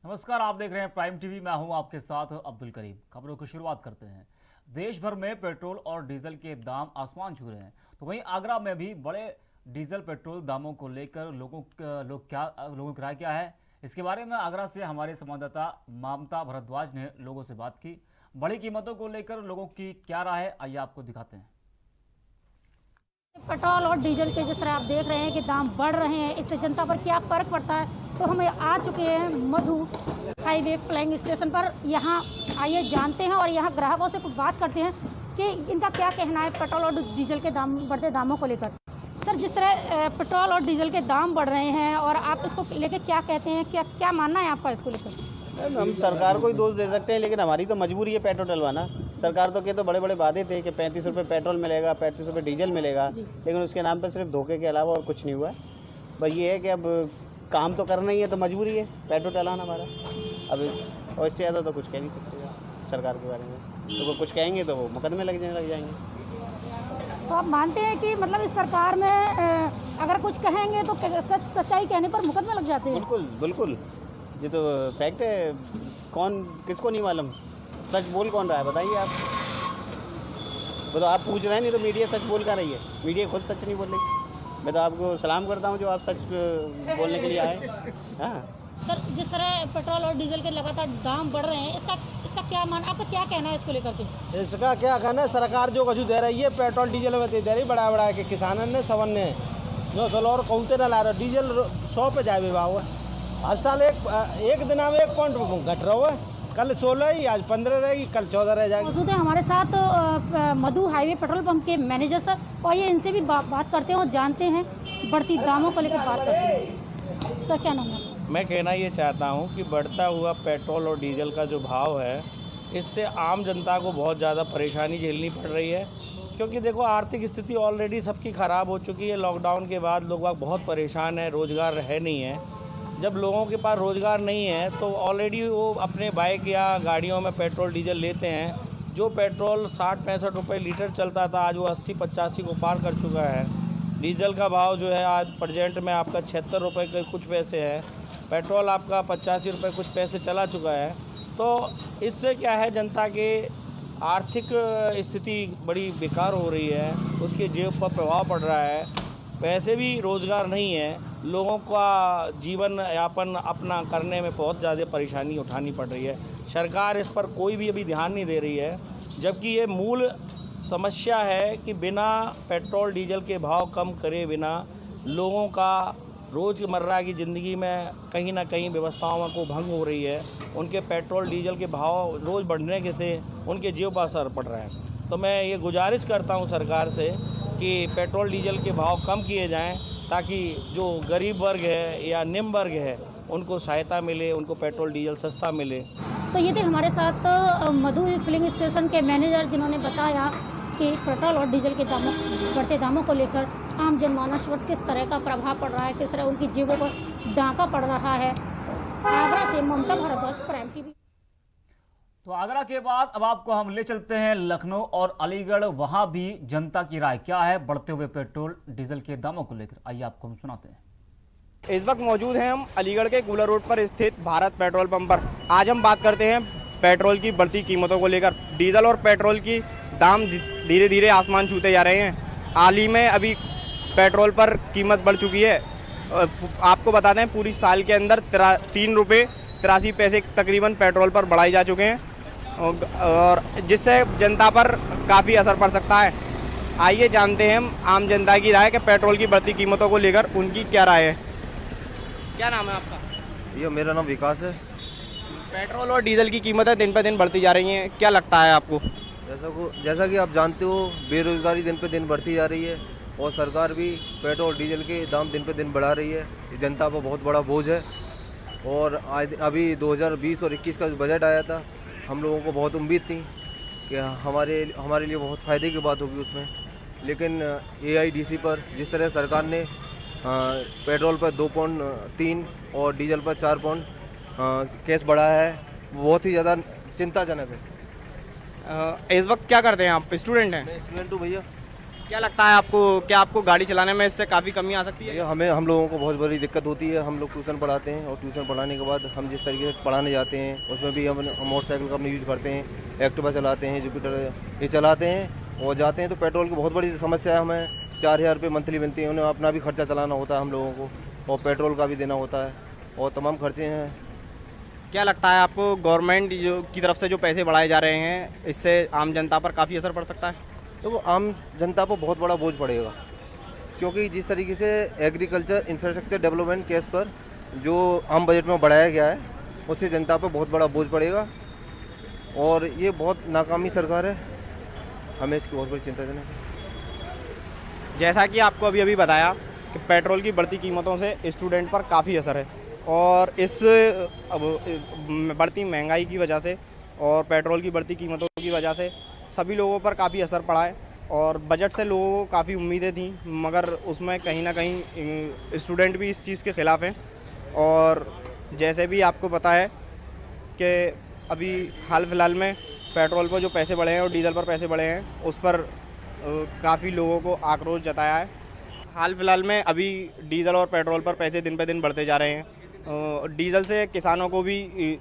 नमस्कार, आप देख रहे हैं प्राइम टीवी। मैं हूं आपके साथ अब्दुल करीम। खबरों की शुरुआत करते हैं। देश भर में पेट्रोल और डीजल के दाम आसमान छू रहे हैं, तो वहीं आगरा में भी बड़े डीजल पेट्रोल दामों को लेकर लोगों की राय क्या है, इसके बारे में आगरा से हमारे संवाददाता ममता भारद्वाज ने लोगों से बात की। बड़ी कीमतों को लेकर लोगों की क्या राय है, आइए आपको दिखाते हैं। पेट्रोल और डीजल के जिस तरह आप देख रहे हैं कि दाम बढ़ रहे हैं, इससे जनता पर क्या फ़र्क पड़ता है। तो हम आ चुके हैं मधु हाईवे फ्लाइंग स्टेशन पर। यहाँ आइए जानते हैं और यहाँ ग्राहकों से कुछ बात करते हैं कि इनका क्या कहना है पेट्रोल और डीजल के बढ़ते दामों को लेकर। सर, जिस तरह पेट्रोल और डीजल के दाम बढ़ रहे हैं और आप इसको लेकर क्या कहते हैं, क्या मानना है आपका इसको लेकर? हम सरकार को ही दोष दे सकते हैं, लेकिन हमारी तो मजबूरी है पेट्रोल डलवाना। सरकार तो कहते बड़े बड़े वादे थे कि 35 रुपये पेट्रोल मिलेगा, 35 रुपये डीजल मिलेगा, लेकिन उसके नाम पर सिर्फ धोखे के अलावा और कुछ नहीं हुआ। बस ये है कि अब काम तो करना ही है, तो मजबूरी है पेट्रोल डलाना हमारा। अब और इससे ज़्यादा तो कुछ कह नहीं सकते सरकार के बारे में। तो वो कुछ कहेंगे तो वो मुकदमे लग जाएंगे। तो आप मानते हैं कि मतलब इस सरकार में अगर कुछ कहेंगे तो सच्चाई कहने पर मुकदमे लग जाते हैं? बिल्कुल बिल्कुल, ये तो फैक्ट है। कौन किसको नहीं मालूम, सच बोल कौन रहा है बताइए आप। वो तो आप पूछ रहे हैं, नहीं तो मीडिया सच बोल कर रही है। मीडिया खुद सच नहीं बोल रही। मैं तो आपको सलाम करता हूँ जो आप सच बोलने के लिए आए। हाँ सर, जिस तरह पेट्रोल और डीजल के लगातार दाम बढ़ रहे हैं, इसका क्या आपका क्या कहना है इसको लेकर के? इसका क्या कहना है, सरकार जो कुछ दे रही है पेट्रोल डीजल में दे रही बड़ा के किसानों ने सबन ने जो सलो और कहते ना ला रहे। डीजल 100 पे जाए भाव है। हर साल एक दिन में 1 पॉइंट घट रहा है। कल 16 ही, आज 15 रहेगी, कल 14 रह जाएगी। मौजूद है हमारे साथ मधु हाईवे पेट्रोल पंप के मैनेजर सर, और ये इनसे भी बात करते हैं और जानते हैं बढ़ती दामों को लेकर बात करते हैं। सर, क्या नाम है? मैं कहना ये चाहता हूँ कि बढ़ता हुआ पेट्रोल और डीजल का जो भाव है, इससे आम जनता को बहुत ज़्यादा परेशानी झेलनी पड़ रही है। क्योंकि देखो, आर्थिक स्थिति ऑलरेडी सबकी ख़राब हो चुकी है। लॉकडाउन के बाद लोग बहुत परेशान हैं, रोज़गार है नहीं है। जब लोगों के पास रोज़गार नहीं है तो ऑलरेडी वो अपने बाइक या गाड़ियों में पेट्रोल डीजल लेते हैं। जो पेट्रोल 60-65 रुपये लीटर चलता था, आज वो 80-85 को पार कर चुका है। डीजल का भाव जो है आज प्रेजेंट में आपका 76 रुपये के कुछ पैसे है। पेट्रोल आपका 85 रुपये कुछ पैसे चला चुका है। तो इससे क्या है, जनता के आर्थिक स्थिति बड़ी बेकार हो रही है, उसके जेब पर प्रभाव पड़ रहा है। वैसे भी रोज़गार नहीं है, लोगों का जीवन यापन अपना करने में बहुत ज़्यादा परेशानी उठानी पड़ रही है। सरकार इस पर कोई भी अभी ध्यान नहीं दे रही है, जबकि ये मूल समस्या है कि बिना पेट्रोल डीजल के भाव कम करे बिना लोगों का रोज़मर्रा की ज़िंदगी में कहीं ना कहीं व्यवस्थाओं को भंग हो रही है। उनके पेट्रोल डीजल के भाव रोज़ बढ़ने के से उनके जेब पर असर पड़ रहा है। तो मैं ये गुजारिश करता हूँ सरकार से कि पेट्रोल डीजल के भाव कम किए जाएं, ताकि जो गरीब वर्ग है या निम्न वर्ग है उनको सहायता मिले, उनको पेट्रोल डीजल सस्ता मिले। तो ये थे हमारे साथ मधु फिलिंग स्टेशन के मैनेजर, जिन्होंने बताया कि पेट्रोल और डीजल के बढ़ते दामों को लेकर आम जनमानस पर किस तरह का प्रभाव पड़ रहा है, किस तरह उनकी जेबों पर डांका पड़ रहा है। आगरा से ममता भारद्वाज, प्राइम टीवी। तो आगरा के बाद अब आपको हम ले चलते हैं लखनऊ और अलीगढ़। वहां भी जनता की राय क्या है बढ़ते हुए पेट्रोल डीजल के दामों को लेकर, आइए आपको हम सुनाते हैं। इस वक्त मौजूद हैं हम अलीगढ़ के कूलर रोड पर स्थित भारत पेट्रोल पंप पर। आज हम बात करते हैं पेट्रोल की बढ़ती कीमतों को लेकर। डीजल और पेट्रोल की दाम धीरे धीरे आसमान छूते जा रहे हैं। हाल ही में अभी पेट्रोल पर कीमत बढ़ चुकी है। आपको बता दें, पूरी साल के अंदर 3 रुपये 83 पैसे तकरीबन पेट्रोल पर बढ़ाए जा चुके हैं, और जिससे जनता पर काफ़ी असर पड़ सकता है। आइए जानते हैं हम आम जनता की राय कि पेट्रोल की बढ़ती कीमतों को लेकर उनकी क्या राय है। क्या नाम है आपका? ये मेरा नाम विकास है। पेट्रोल और डीजल की कीमतें दिन पर दिन बढ़ती जा रही हैं, क्या लगता है आपको? जैसा कि आप जानते हो, बेरोजगारी दिन पे दिन बढ़ती जा रही है और सरकार भी पेट्रोल डीजल के दाम दिन पे दिन बढ़ा रही है। ये जनता पर बहुत बड़ा बोझ है। और अभी 2020 और 21 का जो बजट आया था, हम लोगों को बहुत उम्मीद थी कि हमारे लिए बहुत फ़ायदे की बात होगी उसमें। लेकिन AIDC पर जिस तरह सरकार ने पेट्रोल पर 2.3 और डीजल पर 4 पॉइंट केस बढ़ाया है, वो बहुत ही ज़्यादा चिंताजनक है। इस वक्त क्या करते हैं आप? स्टूडेंट हैं? मैं स्टूडेंट हूँ भैया। क्या लगता है आपको, क्या आपको गाड़ी चलाने में इससे काफ़ी कमी आ सकती है? ये हम लोगों को बहुत बड़ी दिक्कत होती है। हम लोग ट्यूशन पढ़ाते हैं और ट्यूशन पढ़ाने के बाद हम जिस तरीके से पढ़ाने जाते हैं उसमें भी हम मोटरसाइकिल का अपने यूज़ करते हैं, एक्टिवा चलाते हैं, जुपिटर ये चलाते हैं और जाते हैं तो पेट्रोल की बहुत बड़ी समस्या है। हमें 4000 रुपये मंथली मिलती है, उन्हें अपना भी खर्चा चलाना होता है हम लोगों को और पेट्रोल का भी देना होता है और तमाम खर्चे हैं। क्या लगता है आपको गवर्नमेंट की तरफ से जो पैसे बढ़ाए जा रहे हैं इससे आम जनता पर काफ़ी असर पड़ सकता है? तो वो आम जनता पर बहुत बड़ा बोझ पड़ेगा, क्योंकि जिस तरीके से एग्रीकल्चर इंफ्रास्ट्रक्चर डेवलपमेंट केस पर जो आम बजट में बढ़ाया गया है उससे जनता पर बहुत बड़ा बोझ पड़ेगा और ये बहुत नाकामी सरकार है। हमें इसकी बहुत बड़ी चिंताजनक है। जैसा कि आपको अभी अभी बताया कि पेट्रोल की बढ़ती कीमतों से स्टूडेंट पर काफ़ी असर है और इस बढ़ती महंगाई की वजह से और पेट्रोल की बढ़ती कीमतों की वजह से सभी लोगों पर काफ़ी असर पड़ा है और बजट से लोगों को काफ़ी उम्मीदें थी, मगर उसमें कहीं ना कहीं स्टूडेंट भी इस चीज़ के ख़िलाफ़ हैं। और जैसे भी आपको पता है कि अभी हाल फिलहाल में पेट्रोल पर जो पैसे बढ़े हैं और डीजल पर पैसे बढ़े हैं उस पर काफ़ी लोगों को आक्रोश जताया है। हाल फिलहाल में अभी डीजल और पेट्रोल पर पैसे दिन पे दिन बढ़ते जा रहे हैं। डीजल से किसानों को भी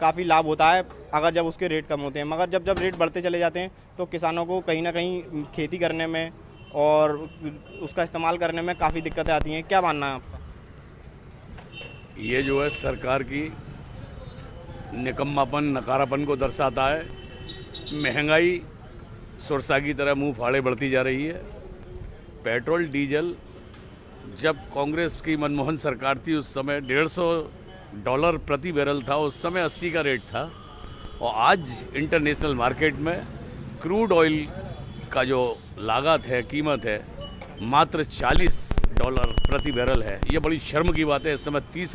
काफ़ी लाभ होता है अगर जब उसके रेट कम होते हैं, मगर जब रेट बढ़ते चले जाते हैं तो किसानों को कहीं ना कहीं खेती करने में और उसका इस्तेमाल करने में काफ़ी दिक्कतें आती हैं। क्या मानना है आपका? ये जो है सरकार की निकम्मापन, नकारापन को दर्शाता है। महंगाई सुरसा की तरह मुंह फाड़े बढ़ती जा रही है। पेट्रोल डीजल जब कांग्रेस की मनमोहन सरकार थी उस समय $150 प्रति बैरल था, उस समय 80 का रेट था और आज इंटरनेशनल मार्केट में क्रूड ऑयल का जो लागत है, कीमत है, मात्र $40 प्रति बैरल है। ये बड़ी शर्म की बात है। इस समय 30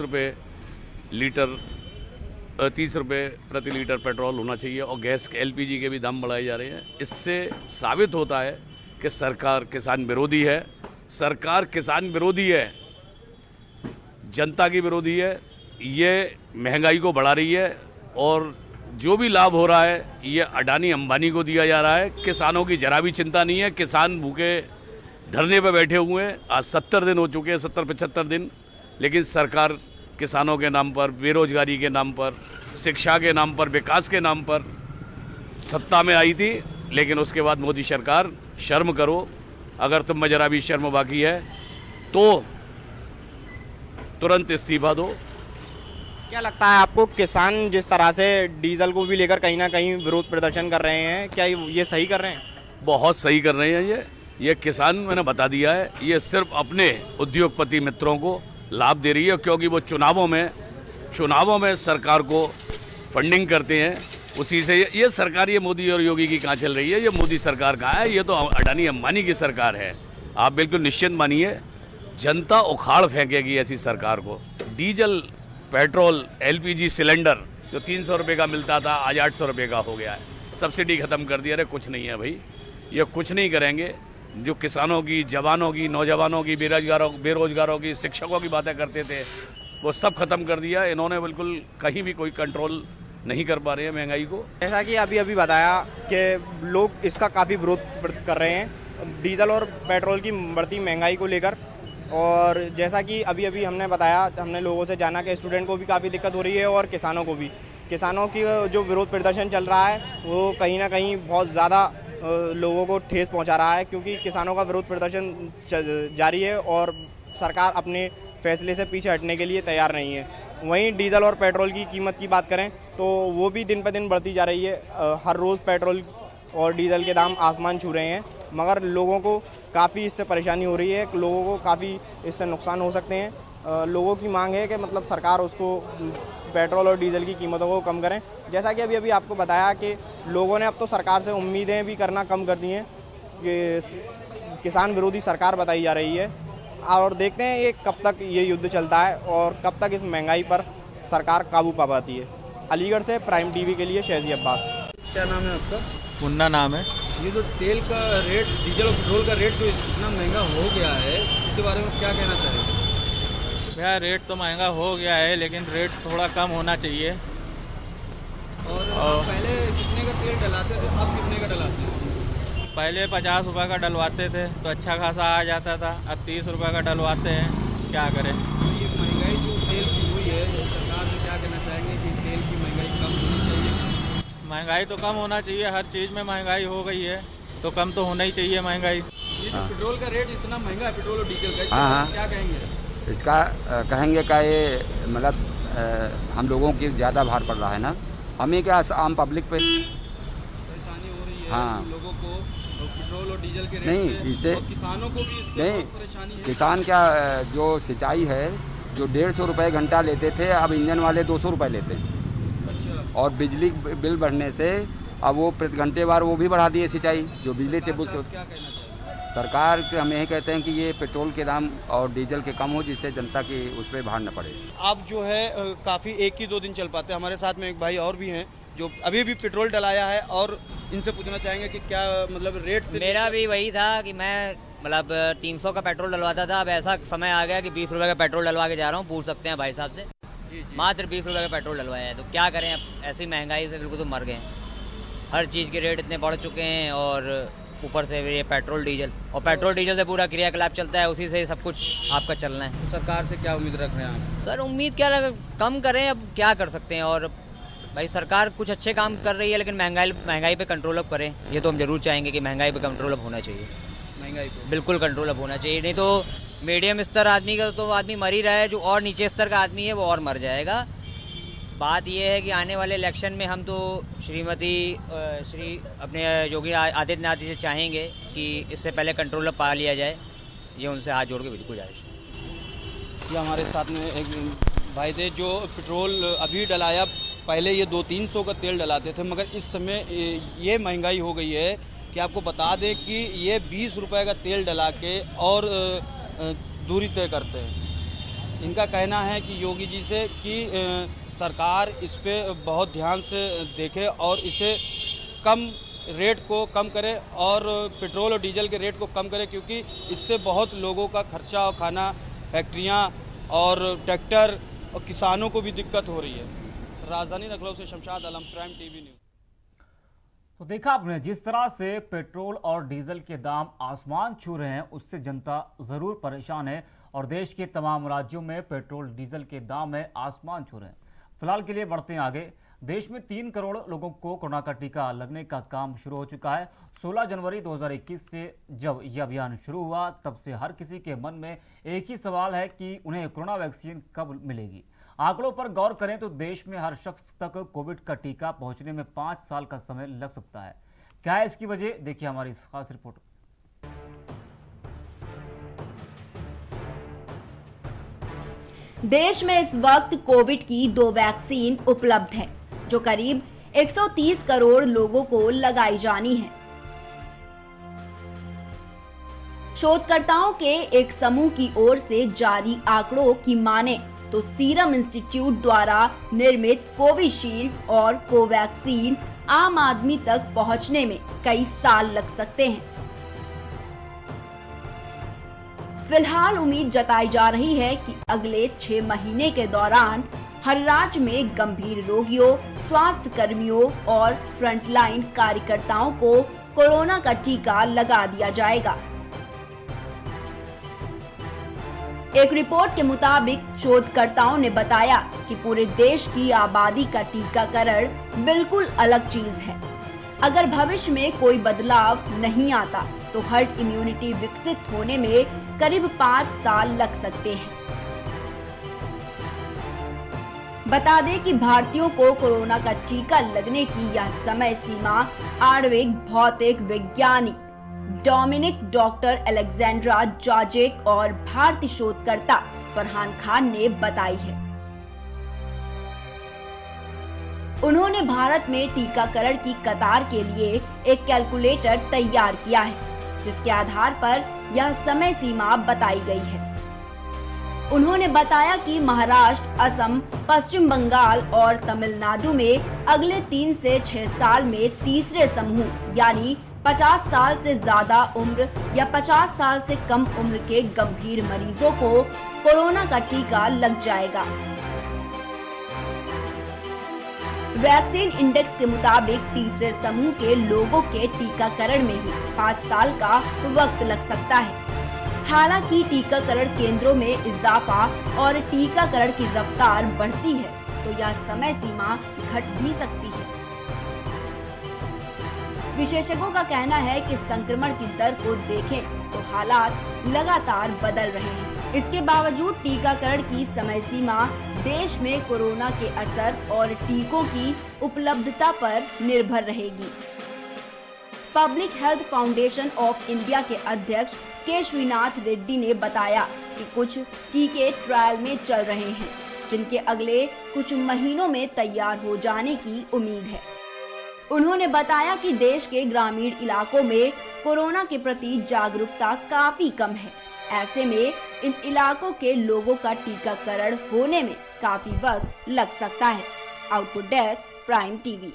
रुपये प्रति लीटर पेट्रोल होना चाहिए और गैस के LPG के भी दाम बढ़ाए जा रहे हैं। इससे साबित होता है कि सरकार किसान विरोधी है। सरकार किसान विरोधी है, जनता की विरोधी है। ये महंगाई को बढ़ा रही है और जो भी लाभ हो रहा है ये अडानी अंबानी को दिया जा रहा है। किसानों की जरा भी चिंता नहीं है। किसान भूखे धरने पर बैठे हुए हैं। आज 70 दिन हो चुके हैं, 70-75 दिन, लेकिन सरकार किसानों के नाम पर, बेरोजगारी के नाम पर, शिक्षा के नाम पर, विकास के नाम पर सत्ता में आई थी। लेकिन उसके बाद मोदी सरकार, शर्म करो। अगर तुम में जरा भी शर्म बाकी है तो तुरंत इस्तीफा दो। क्या लगता है आपको, किसान जिस तरह से डीजल को भी लेकर कहीं ना कहीं विरोध प्रदर्शन कर रहे हैं, क्या ये सही कर रहे हैं? बहुत सही कर रहे हैं। ये किसान, मैंने बता दिया है, ये सिर्फ अपने उद्योगपति मित्रों को लाभ दे रही है, क्योंकि वो चुनावों में सरकार को फंडिंग करते हैं। उसी से ये सरकार, ये मोदी और योगी की कहाँ चल रही है? ये मोदी सरकार कहाँ है? ये तो अडानी अंबानी की सरकार है। आप बिल्कुल निश्चिंत मानिए, जनता उखाड़ फेंकेगी ऐसी सरकार को। डीजल, पेट्रोल, LPG सिलेंडर जो 300 रुपये का मिलता था आज 800 रुपये का हो गया है। सब्सिडी ख़त्म कर दिया। अरे कुछ नहीं है भाई, ये कुछ नहीं करेंगे। जो किसानों की, जवानों की, नौजवानों की, बेरोजगारों की, शिक्षकों की बातें करते थे वो सब ख़त्म कर दिया इन्होंने। बिल्कुल कहीं भी कोई कंट्रोल नहीं कर पा रहे हैं महंगाई को। जैसा कि अभी बताया कि लोग इसका काफ़ी विरोध कर रहे हैं डीजल और पेट्रोल की बढ़ती महंगाई को लेकर। और जैसा कि अभी हमने बताया, हमने लोगों से जाना कि स्टूडेंट को भी काफ़ी दिक्कत हो रही है और किसानों को भी। किसानों की जो विरोध प्रदर्शन चल रहा है वो कहीं ना कहीं बहुत ज़्यादा लोगों को ठेस पहुंचा रहा है, क्योंकि किसानों का विरोध प्रदर्शन जारी है और सरकार अपने फैसले से पीछे हटने के लिए तैयार नहीं है। वहीं डीजल और पेट्रोल की कीमत की बात करें तो वो भी दिन पर दिन बढ़ती जा रही है। हर रोज़ पेट्रोल और डीजल के दाम आसमान छू रहे हैं, मगर लोगों को काफ़ी इससे परेशानी हो रही है, लोगों को काफ़ी इससे नुकसान हो सकते हैं। लोगों की मांग है कि मतलब सरकार उसको, पेट्रोल और डीजल की कीमतों को कम करें। जैसा कि अभी आपको बताया कि लोगों ने अब तो सरकार से उम्मीदें भी करना कम कर दी हैं कि किसान विरोधी सरकार बताई जा रही है। और देखते हैं ये कब तक ये युद्ध चलता है और कब तक इस महंगाई पर सरकार काबू पा पाती है। अलीगढ़ से प्राइम टीवी के लिए शहजी अब्बास। क्या नाम है आपका? मुन्ना नाम है। ये जो तेल का रेट, डीजल और पेट्रोल का रेट जो इतना महंगा हो गया है, इसके बारे में क्या कहना चाहेंगे? भैया रेट तो महंगा हो गया है, लेकिन रेट थोड़ा कम होना चाहिए। और पहले कितने का तेल डलाते थे, अब कितने का डलाते हैं? पहले 50 रुपये का डलवाते थे तो अच्छा खासा आ जाता था, अब 30 रुपये का डलवाते हैं, क्या करें। ये महंगाई जो तेल की हुई है, सरकार से क्या कहना चाहेंगे कि तेल की महंगाई कम होनी चाहिए? महंगाई तो कम होना चाहिए, हर चीज़ में महंगाई हो गई है तो कम तो होना ही चाहिए महंगाई। ये जो पेट्रोल का रेट इतना महंगा है, पेट्रोल और डीजल का, इसके बारे में क्या कहेंगे? इसका कहेंगे का ये मतलब हम लोगों की ज़्यादा भार पड़ रहा है ना, हमें क्या आम पब्लिक पे परेशानी हो रही है। हाँ। लोगों को पेट्रोल और डीजल के रेट नहीं, से इससे और किसानों को भी इससे नहीं, बहुत परेशानी है। किसान क्या जो सिंचाई है जो 150 रुपये घंटा लेते थे, अब इंजन वाले 200 रुपये लेते हैं। अच्छा। और बिजली बिल बढ़ने से अब वो प्रति घंटे बार वो भी बढ़ा दिए सिंचाई जो बिजली टेबल से। क्या कहना चाहिए? सरकार के हम यही कहते हैं कि ये पेट्रोल के दाम और डीजल के कम हो, जिससे जनता की उस पर भार न पड़े। आप जो है काफ़ी एक ही 2 दिन चल पाते हैं। हमारे साथ में एक भाई और भी हैं जो अभी भी पेट्रोल डलाया है, और इनसे पूछना चाहेंगे कि क्या मतलब रेट से। मेरा भी वही था कि मैं मतलब 300 का पेट्रोल डलवाता था, अब ऐसा समय आ गया कि 20 रुपये का पेट्रोल डलवा के जा रहा हूँ। पूछ सकते हैं भाई साहब से, मात्र 20 रुपये का पेट्रोल डलवाया है, तो क्या करें। अब ऐसी महंगाई से बिल्कुल तो मर गए हैं, हर चीज़ के रेट इतने बढ़ चुके हैं, और ऊपर से ये पेट्रोल डीजल, और पेट्रोल डीजल से पूरा क्रियाकलाप चलता है, उसी से सब कुछ आपका चलना है। तो सरकार से क्या उम्मीद रख रहे हैं आप? सर उम्मीद क्या कम करें, अब क्या कर सकते हैं। और भाई सरकार कुछ अच्छे काम कर रही है, लेकिन महंगाई पे कंट्रोल अप करें, ये तो हम जरूर चाहेंगे कि महंगाई पे कंट्रोल अप होना चाहिए। महंगाई पे बिल्कुल कंट्रोल अप होना चाहिए, नहीं तो मीडियम स्तर आदमी का तो आदमी मर ही रहा है, जो और नीचे स्तर का आदमी है वो और मर जाएगा। बात यह है कि आने वाले इलेक्शन में हम तो श्री अपने योगी आदित्यनाथ जी से चाहेंगे कि इससे पहले कंट्रोल अप पा लिया जाए, ये उनसे हाथ जोड़ के बिल्कुल गुजारिश। ये हमारे साथ में एक भाई थे जो पेट्रोल अभी डलाया, पहले ये 200-300 का तेल डलाते थे, मगर इस समय ये महंगाई हो गई है कि आपको बता दें कि ये 20 रुपये का तेल डला के और दूरी तय करते हैं। इनका कहना है कि योगी जी से कि सरकार इस पे बहुत ध्यान से देखे और इसे कम रेट को कम करे और पेट्रोल और डीजल के रेट को कम करे, क्योंकि इससे बहुत लोगों का खर्चा और खाना, फैक्ट्रियां और ट्रैक्टर और किसानों को भी दिक्कत हो रही है। राजधानी लखनऊ से शमशाद आलम, प्राइम टीवी न्यूज़। तो देखा आपने, जिस तरह से पेट्रोल और डीजल के दाम आसमान छू रहे हैं, उससे जनता ज़रूर परेशान है, और देश के तमाम राज्यों में पेट्रोल डीजल के दाम है आसमान छू रहे हैं। फिलहाल के लिए बढ़ते हैं आगे। देश में 3 करोड़ लोगों को कोरोना का टीका लगने का काम शुरू हो चुका है। 16 जनवरी 2021 से जब यह अभियान शुरू हुआ, तब से हर किसी के मन में एक ही सवाल है कि उन्हें कोरोना वैक्सीन कब मिलेगी। आंकड़ों पर गौर करें तो देश में हर शख्स तक कोविड का टीका पहुंचने में 5 साल का समय लग सकता है। क्या है इसकी वजह, देखिए हमारी इस खास रिपोर्ट। देश में इस वक्त कोविड की 2 वैक्सीन उपलब्ध है, जो करीब 130 करोड़ लोगों को लगाई जानी है। शोधकर्ताओं के एक समूह की ओर से जारी आंकड़ों की माने तो सीरम इंस्टीट्यूट द्वारा निर्मित कोविशील्ड और कोवैक्सीन आम आदमी तक पहुंचने में कई साल लग सकते हैं। फिलहाल उम्मीद जताई जा रही है कि अगले 6 महीने के दौरान हर राज्य में गंभीर रोगियों, स्वास्थ्य कर्मियों और फ्रंटलाइन कार्यकर्ताओं को कोरोना का टीका लगा दिया जाएगा। एक रिपोर्ट के मुताबिक शोधकर्ताओं ने बताया कि पूरे देश की आबादी का टीकाकरण बिल्कुल अलग चीज है। अगर भविष्य में कोई बदलाव नहीं आता तो हर्ड इम्यूनिटी विकसित होने में करीब 5 साल लग सकते हैं। बता दें कि भारतीयों को कोरोना का टीका लगने की यह समय सीमा आणविक भौतिक वैज्ञानिक डोमिनिक डॉक्टर अलेक्जेंड्रा जॉर्जेक और भारतीय शोधकर्ता फरहान खान ने बताई है। उन्होंने भारत में टीकाकरण की कतार के लिए एक कैलकुलेटर तैयार किया है, जिसके आधार पर यह समय सीमा बताई गई है। उन्होंने बताया कि महाराष्ट्र, असम, पश्चिम बंगाल और तमिलनाडु में अगले 3 से 6 साल में तीसरे समूह यानी 50 साल से ज्यादा उम्र या 50 साल से कम उम्र के गंभीर मरीजों को कोरोना का टीका लग जाएगा। वैक्सीन इंडेक्स के मुताबिक तीसरे समूह के लोगों के टीकाकरण में ही 5 साल का वक्त लग सकता है। हालांकि टीकाकरण केंद्रों में इजाफा और टीकाकरण की रफ्तार बढ़ती है तो यह समय सीमा घट भी सकती है। विशेषज्ञों का कहना है कि संक्रमण की दर को देखें तो हालात लगातार बदल रहे हैं। इसके बावजूद टीकाकरण की समय सीमा देश में कोरोना के असर और टीकों की उपलब्धता पर निर्भर रहेगी। Public health foundation of India के अध्यक्ष के श्रीनाथ रेड्डी ने बताया कि कुछ टीके ट्रायल में चल रहे हैं, जिनके अगले कुछ महीनों में तैयार हो जाने की उम्मीद है। उन्होंने बताया कि देश के ग्रामीण इलाकों में कोरोना के प्रति जागरूकता काफी कम है। ऐसे में इन इलाकों के लोगों का टीकाकरण होने में काफी वक्त लग सकता है। Output desk, prime TV.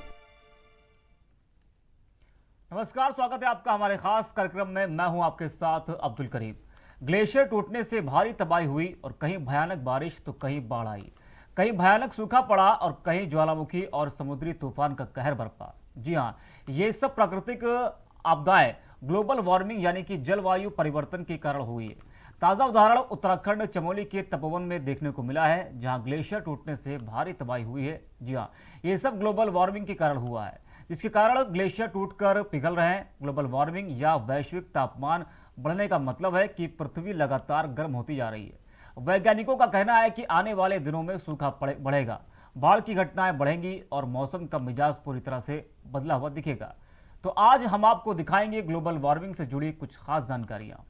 नमस्कार, स्वागत है आपका हमारे खास कार्यक्रम में। मैं हूं आपके साथ अब्दुल करीम। ग्लेशियर टूटने से भारी तबाही हुई और कहीं भयानक बारिश तो कहीं बाढ़ आई, कहीं भयानक सूखा पड़ा और कहीं ज्वालामुखी और समुद्री तूफान का कहर बरपा। जी हां, ये सब प्राकृतिक आपदाएं ग्लोबल वार्मिंग यानी कि जलवायु परिवर्तन के कारण हुई है। ताज़ा उदाहरण उत्तराखंड चमोली के तपोवन में देखने को मिला है, जहां ग्लेशियर टूटने से भारी तबाही हुई है। जी हां, ये सब ग्लोबल वार्मिंग के कारण हुआ है, जिसके कारण ग्लेशियर टूटकर पिघल रहे हैं। ग्लोबल वार्मिंग या वैश्विक तापमान बढ़ने का मतलब है कि पृथ्वी लगातार गर्म होती जा रही है। वैज्ञानिकों का कहना है कि आने वाले दिनों में सूखा बढ़ेगा, बाढ़ की घटनाएं बढ़ेंगी और मौसम का मिजाज पूरी तरह से बदला हुआ दिखेगा। तो आज हम आपको दिखाएंगे ग्लोबल वार्मिंग से जुड़ी कुछ खास जानकारियां।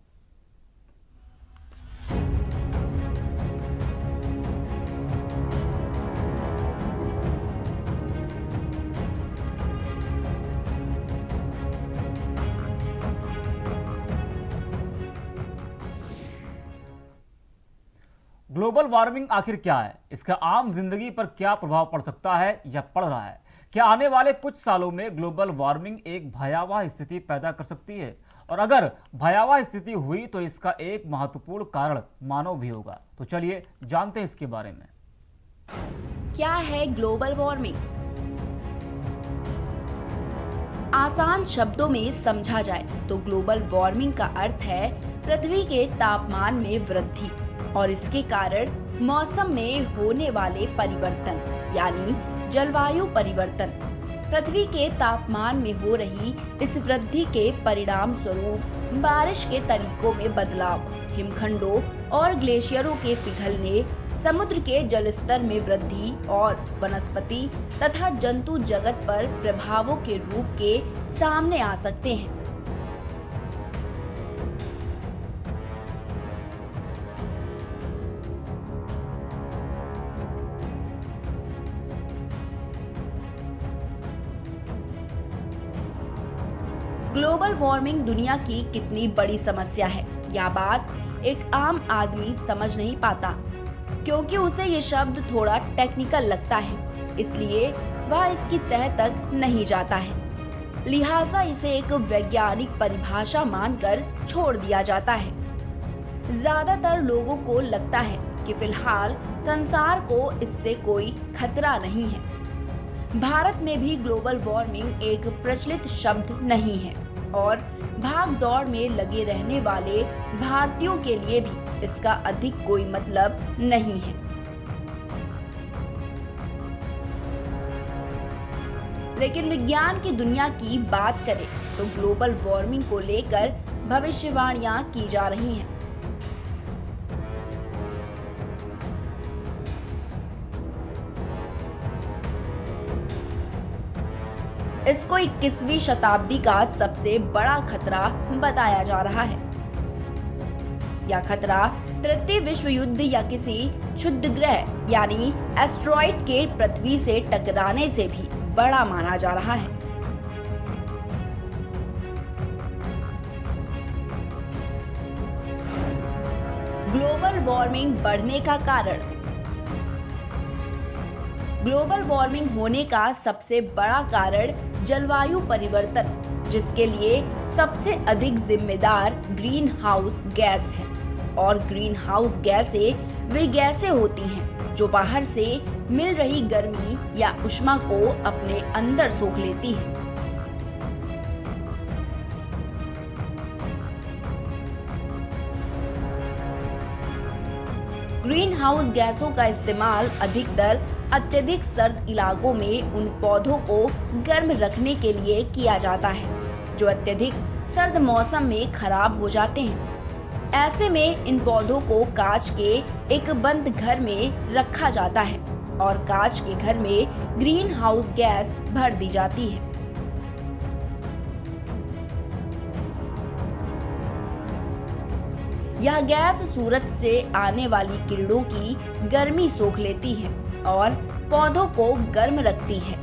ग्लोबल वार्मिंग आखिर क्या है, इसका आम जिंदगी पर क्या प्रभाव पड़ सकता है या पड़ रहा है? क्या आने वाले कुछ सालों में ग्लोबल वार्मिंग एक भयावह स्थिति पैदा कर सकती है? और अगर भयावह स्थिति हुई तो इसका एक महत्वपूर्ण कारण मानव भी होगा। तो चलिए जानते हैं इसके बारे में। क्या है ग्लोबल वार्मिंग? आसान शब्दों में समझा जाए तो ग्लोबल वार्मिंग का अर्थ है पृथ्वी के तापमान में वृद्धि और इसके कारण मौसम में होने वाले परिवर्तन यानी जलवायु परिवर्तन। पृथ्वी के तापमान में हो रही इस वृद्धि के परिणाम स्वरूप बारिश के तरीकों में बदलाव, हिमखंडों और ग्लेशियरों के पिघलने, समुद्र के जलस्तर में वृद्धि और वनस्पति तथा जंतु जगत पर प्रभावों के रूप के सामने आ सकते हैं। ग्लोबल वार्मिंग दुनिया की कितनी बड़ी समस्या है, यह बात एक आम आदमी समझ नहीं पाता, क्योंकि उसे ये शब्द थोड़ा टेक्निकल लगता है, इसलिए वह इसकी तह तक नहीं जाता है। लिहाजा इसे एक वैज्ञानिक परिभाषा मानकर छोड़ दिया जाता है। ज्यादातर लोगों को लगता है कि फिलहाल संसार को इससे कोई खतरा नहीं है। भारत में भी ग्लोबल वार्मिंग एक प्रचलित शब्द नहीं है और भाग दौड़ में लगे रहने वाले भारतीयों के लिए भी इसका अधिक कोई मतलब नहीं है। लेकिन विज्ञान की दुनिया की बात करें तो ग्लोबल वार्मिंग को लेकर भविष्यवाणियां की जा रही हैं। इसको 21वीं शताब्दी का सबसे बड़ा खतरा बताया जा रहा है। यह खतरा तृतीय विश्व युद्ध या किसी क्षुद्र ग्रह यानी एस्टेरॉइड के पृथ्वी से टकराने से भी बड़ा माना जा रहा है। ग्लोबल वार्मिंग बढ़ने का कारण। ग्लोबल वार्मिंग होने का सबसे बड़ा कारण जलवायु परिवर्तन, जिसके लिए सबसे अधिक जिम्मेदार ग्रीन हाउस गैस है। और ग्रीन हाउस गैसें वे गैसें होती हैं जो बाहर से मिल रही गर्मी या ऊष्मा को अपने अंदर सोख लेती है। ग्रीन हाउस गैसों का इस्तेमाल अधिकतर अत्यधिक सर्द इलाकों में उन पौधों को गर्म रखने के लिए किया जाता है जो अत्यधिक सर्द मौसम में खराब हो जाते हैं। ऐसे में इन पौधों को कांच के एक बंद घर में रखा जाता है और कांच के घर में ग्रीन हाउस गैस भर दी जाती है। यह गैस सूरज से आने वाली किरणों की गर्मी सोख लेती है और पौधों को गर्म रखती है।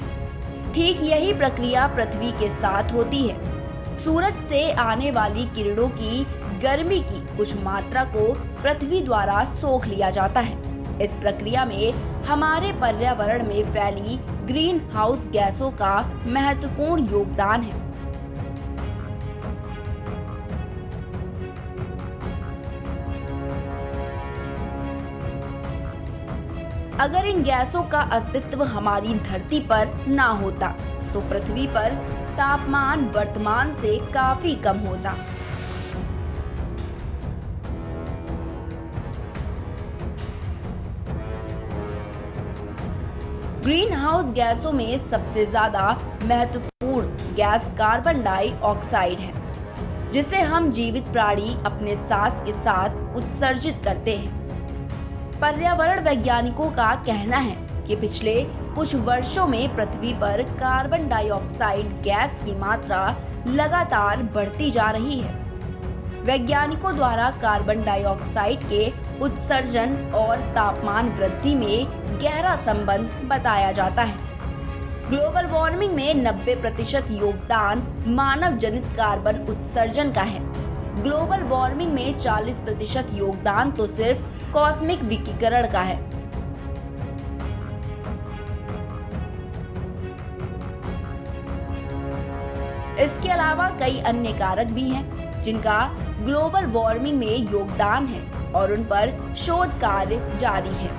ठीक यही प्रक्रिया पृथ्वी के साथ होती है। सूरज से आने वाली किरणों की गर्मी की कुछ मात्रा को पृथ्वी द्वारा सोख लिया जाता है। इस प्रक्रिया में हमारे पर्यावरण में फैली ग्रीन हाउस गैसों का महत्वपूर्ण योगदान है। अगर इन गैसों का अस्तित्व हमारी धरती पर ना होता तो पृथ्वी पर तापमान वर्तमान से काफी कम होता। ग्रीन हाउस गैसों में सबसे ज्यादा महत्वपूर्ण गैस कार्बन डाइऑक्साइड है, जिसे हम जीवित प्राणी अपने सांस के साथ उत्सर्जित करते हैं। पर्यावरण वैज्ञानिकों का कहना है कि पिछले कुछ वर्षों में पृथ्वी पर कार्बन डाइऑक्साइड गैस की मात्रा लगातार बढ़ती जा रही है। वैज्ञानिकों द्वारा कार्बन डाइऑक्साइड के उत्सर्जन और तापमान वृद्धि में गहरा संबंध बताया जाता है। ग्लोबल वार्मिंग में 90% योगदान मानव जनित कार्बन उत्सर्जन का है। ग्लोबल वार्मिंग में 40% योगदान तो सिर्फ कॉस्मिक विकिरण का है। इसके अलावा कई अन्य कारक भी हैं जिनका ग्लोबल वार्मिंग में योगदान है और उन पर शोध कार्य जारी है।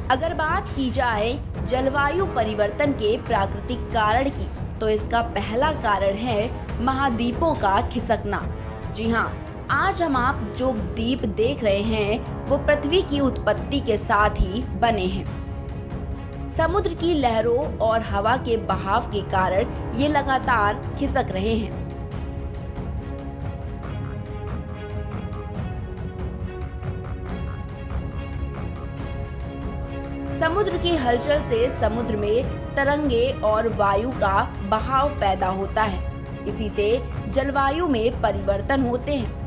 अगर बात की जाए जलवायु परिवर्तन के प्राकृतिक कारण की, तो इसका पहला कारण है महाद्वीपों का खिसकना। जी हाँ, आज हम आप जो द्वीप देख रहे हैं वो पृथ्वी की उत्पत्ति के साथ ही बने हैं। समुद्र की लहरों और हवा के बहाव के कारण ये लगातार खिसक रहे हैं। समुद्र की हलचल से समुद्र में तरंगे और वायु का बहाव पैदा होता है। इसी से जलवायु में परिवर्तन होते हैं।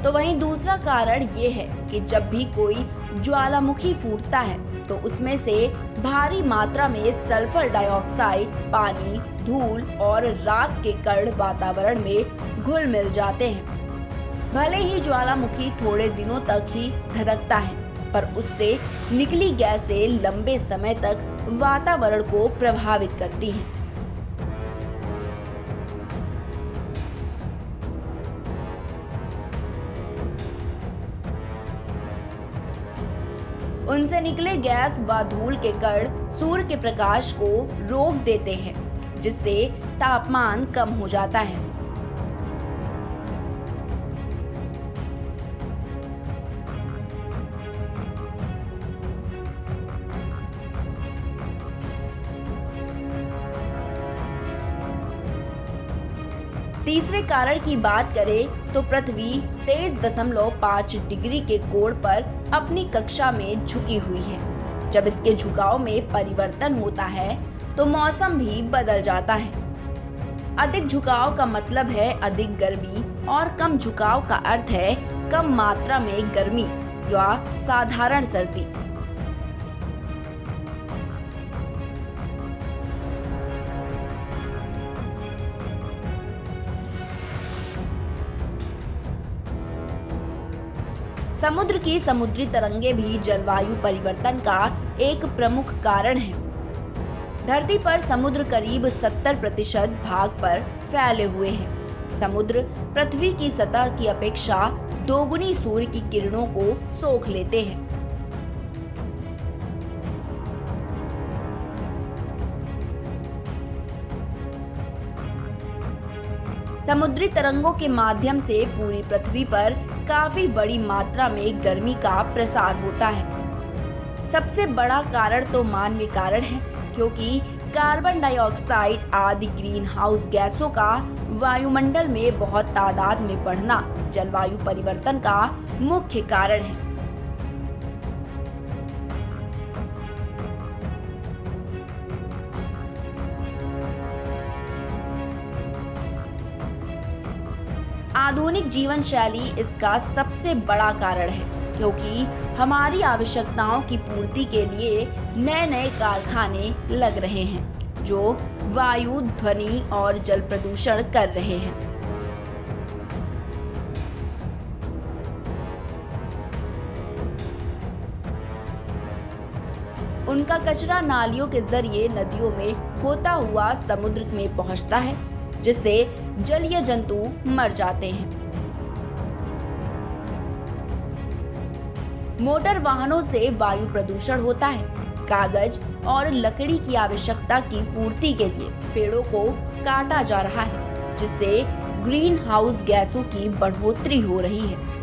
तो वहीं दूसरा कारण ये है कि जब भी कोई ज्वालामुखी फूटता है तो उसमें से भारी मात्रा में सल्फर डाइऑक्साइड, पानी, धूल और राख के कण वातावरण में घुल मिल जाते हैं। भले ही ज्वालामुखी थोड़े दिनों तक ही धधकता है, पर उससे निकली गैसें लंबे समय तक वातावरण को प्रभावित करती हैं। उनसे निकले गैस व धूल के कण सूर्य के प्रकाश को रोक देते हैं, जिससे तापमान कम हो जाता है। तीसरे कारण की बात करें तो पृथ्वी 23.5 डिग्री के कोण पर अपनी कक्षा में झुकी हुई है। जब इसके झुकाव में परिवर्तन होता है तो मौसम भी बदल जाता है। अधिक झुकाव का मतलब है अधिक गर्मी और कम झुकाव का अर्थ है कम मात्रा में गर्मी या साधारण सर्दी। समुद्र की समुद्री तरंगे भी जलवायु परिवर्तन का एक प्रमुख कारण है। धरती पर समुद्र करीब 70% भाग पर फैले हुए हैं। समुद्र पृथ्वी की सतह की अपेक्षा दोगुनी सूर्य की किरणों को सोख लेते हैं। समुद्री तरंगों के माध्यम से पूरी पृथ्वी पर काफी बड़ी मात्रा में गर्मी का प्रसार होता है। सबसे बड़ा कारण तो मानवीय कारण है, क्योंकि कार्बन डाइऑक्साइड आदि ग्रीन हाउस गैसों का वायुमंडल में बहुत तादाद में बढ़ना जलवायु परिवर्तन का मुख्य कारण है। आधुनिक जीवन शैली इसका सबसे बड़ा कारण है, क्योंकि हमारी आवश्यकताओं की पूर्ति के लिए नए नए कारखाने लग रहे हैं, जो वायु, ध्वनि और जल प्रदूषण कर रहे हैं। उनका कचरा नालियों के जरिए नदियों में होता हुआ समुद्र में पहुंचता है, जिससे जलीय जंतु मर जाते हैं। मोटर वाहनों से वायु प्रदूषण होता है। कागज और लकड़ी की आवश्यकता की पूर्ति के लिए पेड़ों को काटा जा रहा है, जिससे ग्रीन हाउस गैसों की बढ़ोतरी हो रही है।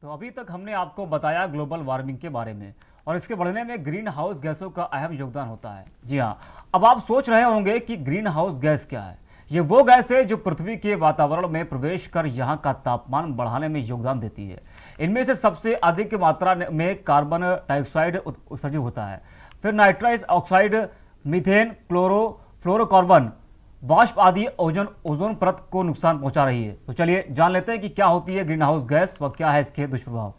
तो अभी तक हमने आपको बताया ग्लोबल वार्मिंग के बारे में और इसके बढ़ने में ग्रीन हाउस गैसों का अहम योगदान होता है। जी हाँ, अब आप सोच रहे होंगे कि ग्रीन हाउस गैस क्या है। ये वो गैस है जो पृथ्वी के वातावरण में प्रवेश कर यहाँ का तापमान बढ़ाने में योगदान देती है। इनमें से सबसे अधिक मात्रा में कार्बन डाइऑक्साइड उत्सर्जित होता है, फिर नाइट्रस ऑक्साइड, मीथेन, फ्लोरोकार्बन वाष्प आदि ओजोन परत को नुकसान पहुंचा रही है। तो चलिए जान लेते हैं कि क्या होती है ग्रीन हाउस गैस व क्या है इसके दुष्प्रभाव।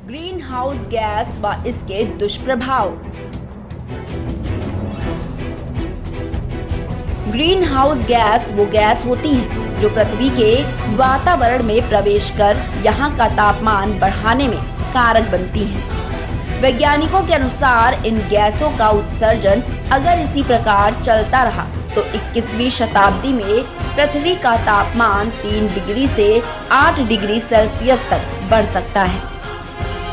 ग्रीन हाउस गैस व इसके दुष्प्रभाव। ग्रीन हाउस गैस वो गैस होती हैं जो पृथ्वी के वातावरण में प्रवेश कर यहाँ का तापमान बढ़ाने में कारक बनती हैं। वैज्ञानिकों के अनुसार इन गैसों का उत्सर्जन अगर इसी प्रकार चलता रहा तो 21वीं शताब्दी में पृथ्वी का तापमान 3 डिग्री से 8 डिग्री सेल्सियस तक बढ़ सकता है।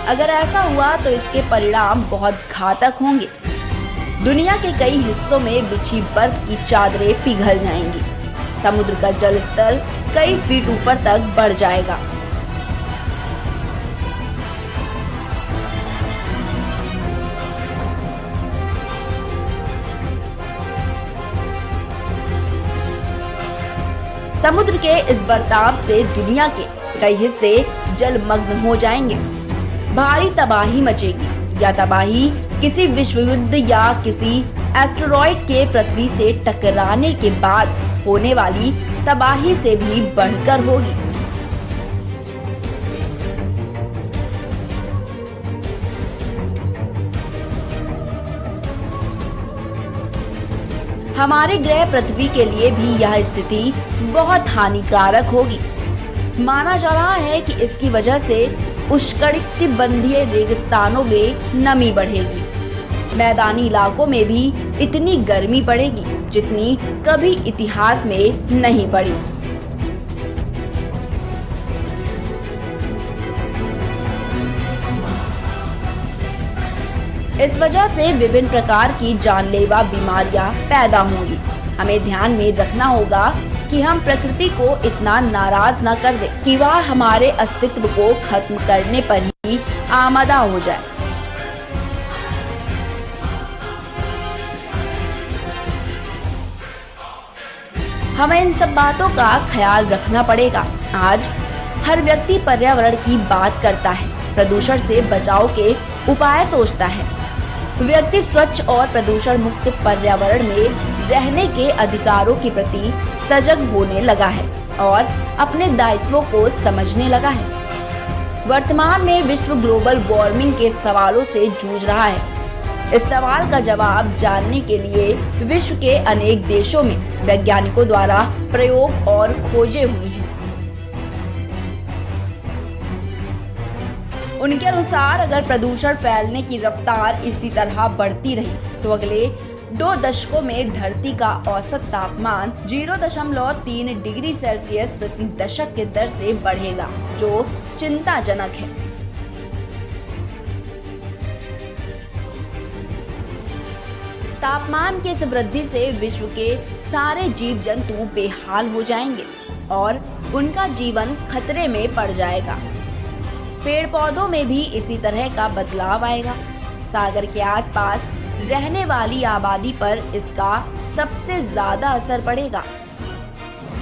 अगर ऐसा हुआ तो इसके परिणाम बहुत घातक होंगे। दुनिया के कई हिस्सों में बिछी बर्फ की चादरें पिघल जाएंगी। समुद्र का जल स्तर कई फीट ऊपर तक बढ़ जाएगा। समुद्र के इस बर्ताव से दुनिया के कई हिस्से जलमग्न हो जाएंगे। भारी तबाही मचेगी। यह तबाही किसी विश्व युद्ध या किसी एस्टेरॉयड के पृथ्वी से टकराने के बाद होने वाली तबाही से भी बढ़कर होगी। हमारे ग्रह पृथ्वी के लिए भी यह स्थिति बहुत हानिकारक होगी। माना जा रहा है कि इसकी वजह से उष्णकटिबंधीय रेगिस्तानों में नमी बढ़ेगी। मैदानी इलाकों में भी इतनी गर्मी पड़ेगी जितनी कभी इतिहास में नहीं पड़ी। इस वजह से विभिन्न प्रकार की जानलेवा बीमारियां पैदा होंगी। हमें ध्यान में रखना होगा कि हम प्रकृति को इतना नाराज न कर दें कि वह हमारे अस्तित्व को खत्म करने पर ही आमादा हो जाए। हमें इन सब बातों का ख्याल रखना पड़ेगा। आज हर व्यक्ति पर्यावरण की बात करता है, प्रदूषण से बचाव के उपाय सोचता है। व्यक्ति स्वच्छ और प्रदूषण मुक्त पर्यावरण में रहने के अधिकारों के प्रति सजग होने लगा है और अपने दायित्वों को समझने लगा है। वर्तमान में विश्व ग्लोबल वार्मिंग के सवालों से जूझ रहा है। इस सवाल का जवाब जानने के लिए विश्व के अनेक देशों में वैज्ञानिकों द्वारा प्रयोग और खोजें हुई हैं। उनके अनुसार अगर प्रदूषण फैलने की रफ्तार इसी तरह बढ़ती रही तो अगले 2 दशकों में धरती का औसत तापमान 0.3 डिग्री सेल्सियस प्रति दशक के दर से बढ़ेगा, जो चिंताजनक है। तापमान के इस वृद्धि से विश्व के सारे जीव जंतु बेहाल हो जाएंगे और उनका जीवन खतरे में पड़ जाएगा। पेड़ पौधों में भी इसी तरह का बदलाव आएगा। सागर के आसपास रहने वाली आबादी पर इसका सबसे ज्यादा असर पड़ेगा।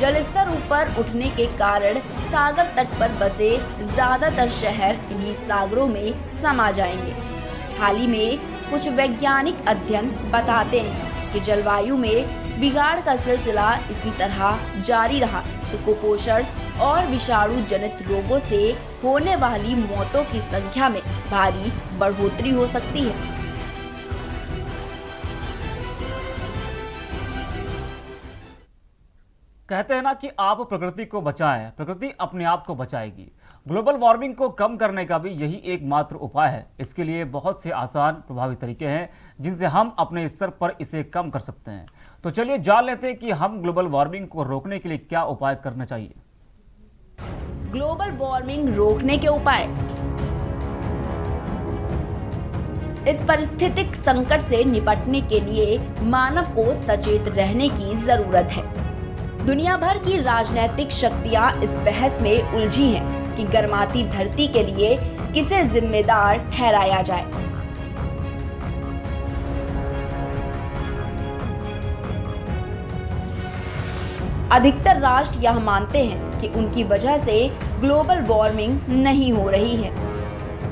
जल स्तर ऊपर उठने के कारण सागर तट पर बसे ज्यादातर शहर इन्हीं सागरों में समा जाएंगे। हाल ही में कुछ वैज्ञानिक अध्ययन बताते हैं कि जलवायु में बिगाड़ का सिलसिला इसी तरह जारी रहा तो कुपोषण और विषाणु जनित रोगों से होने वाली मौतों की संख्या में भारी बढ़ोतरी हो सकती है। कहते हैं ना कि आप प्रकृति को बचाएं, प्रकृति अपने आप को बचाएगी। ग्लोबल वार्मिंग को कम करने का भी यही एकमात्र उपाय है। इसके लिए बहुत से आसान प्रभावी तरीके हैं जिनसे हम अपने स्तर पर इसे कम कर सकते हैं। तो चलिए जान लेते हैं कि हम ग्लोबल वार्मिंग को रोकने के लिए क्या उपाय करने चाहिए। ग्लोबल वार्मिंग रोकने के उपाय। इस पारिस्थितिक संकट से निपटने के लिए मानव को सचेत रहने की जरूरत है। दुनिया भर की राजनीतिक शक्तियां इस बहस में उलझी हैं कि गर्माती धरती के लिए किसे जिम्मेदार ठहराया जाए। अधिकतर राष्ट्र यह मानते हैं कि उनकी वजह से ग्लोबल वार्मिंग नहीं हो रही है,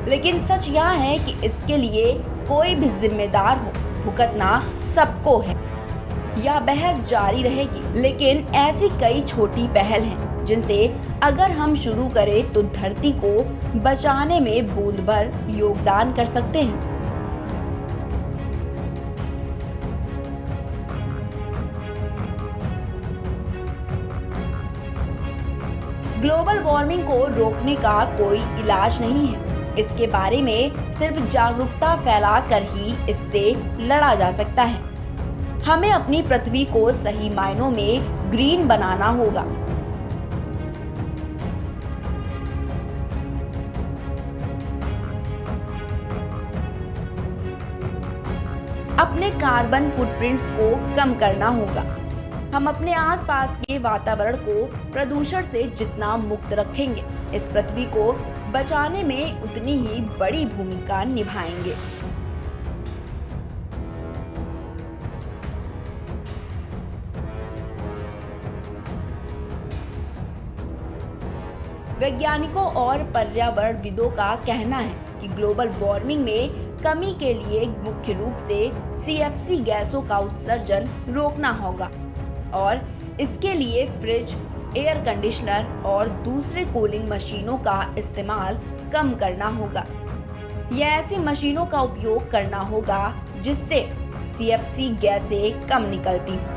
लेकिन सच यह है कि इसके लिए कोई भी जिम्मेदार हो, भुगतना सबको है। यह बहस जारी रहेगी, लेकिन ऐसी कई छोटी पहल हैं जिनसे अगर हम शुरू करें तो धरती को बचाने में बूंद भर योगदान कर सकते हैं। ग्लोबल वार्मिंग को रोकने का कोई इलाज नहीं है। इसके बारे में सिर्फ जागरूकता फैलाकर ही इससे लड़ा जा सकता है। हमें अपनी पृथ्वी को सही मायनों में ग्रीन बनाना होगा। अपने कार्बन फुटप्रिंट्स को कम करना होगा। हम अपने आसपास के वातावरण को प्रदूषण से जितना मुक्त रखेंगे, इस पृथ्वी को बचाने में उतनी ही बड़ी भूमिका निभाएंगे। वैज्ञानिकों और पर्यावरणविदों का कहना है कि ग्लोबल वार्मिंग में कमी के लिए मुख्य रूप से सीएफसी गैसों का उत्सर्जन रोकना होगा और इसके लिए फ्रिज, एयर कंडीशनर और दूसरे कूलिंग मशीनों का इस्तेमाल कम करना होगा। यह ऐसी मशीनों का उपयोग करना होगा जिससे सीएफसी गैसें कम निकलती हों।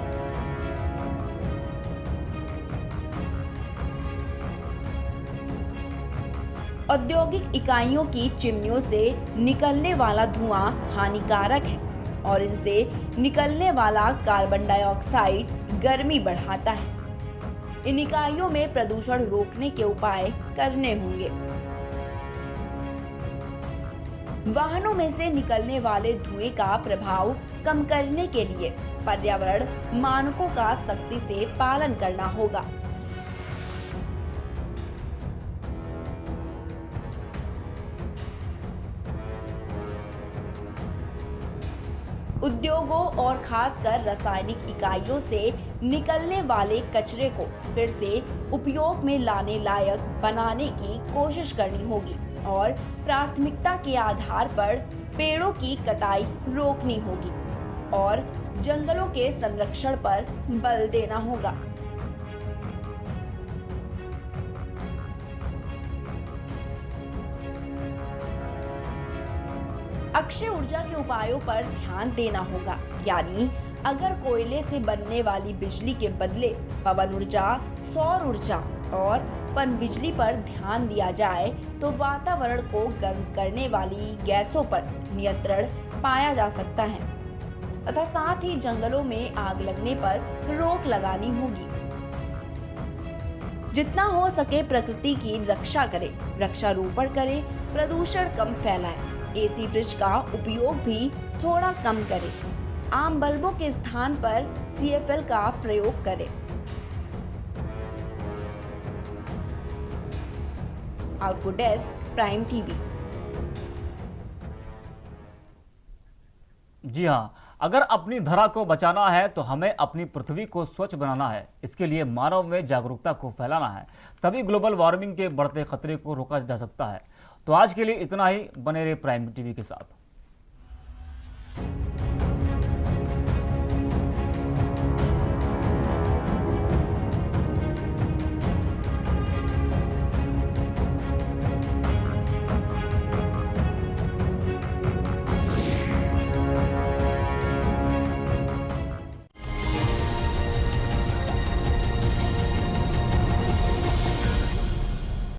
औद्योगिक इकाइयों की चिमनियों से निकलने वाला धुआं हानिकारक है और इनसे निकलने वाला कार्बन डाइऑक्साइड गर्मी बढ़ाता है। इन इकाइयों में प्रदूषण रोकने के उपाय करने होंगे। वाहनों में से निकलने वाले धुएं का प्रभाव कम करने के लिए पर्यावरण मानकों का सख्ती से पालन करना होगा। उद्योगों और खासकर रासायनिक इकाइयों से निकलने वाले कचरे को फिर से उपयोग में लाने लायक बनाने की कोशिश करनी होगी और प्राथमिकता के आधार पर पेड़ों की कटाई रोकनी होगी और जंगलों के संरक्षण पर बल देना होगा। अक्षय ऊर्जा के उपायों पर ध्यान देना होगा, यानी अगर कोयले से बनने वाली बिजली के बदले पवन ऊर्जा, सौर ऊर्जा और पनबिजली पर ध्यान दिया जाए तो वातावरण को गर्म करने वाली गैसों पर नियंत्रण पाया जा सकता है तथा साथ ही जंगलों में आग लगने पर रोक लगानी होगी। जितना हो सके प्रकृति की रक्षा करें, वृक्षारोपण करें, प्रदूषण कम फैलाएं, एसी फ्रिज का उपयोग भी थोड़ा कम करें, आम बल्बों के स्थान पर CFL का प्रयोग करें। Output desk, prime TV. जी हाँ, अगर अपनी धरा को बचाना है तो हमें अपनी पृथ्वी को स्वच्छ बनाना है। इसके लिए मानव में जागरूकता को फैलाना है, तभी ग्लोबल वार्मिंग के बढ़ते खतरे को रोका जा सकता है। तो आज के लिए इतना ही। बने रहे प्राइम टीवी के साथ।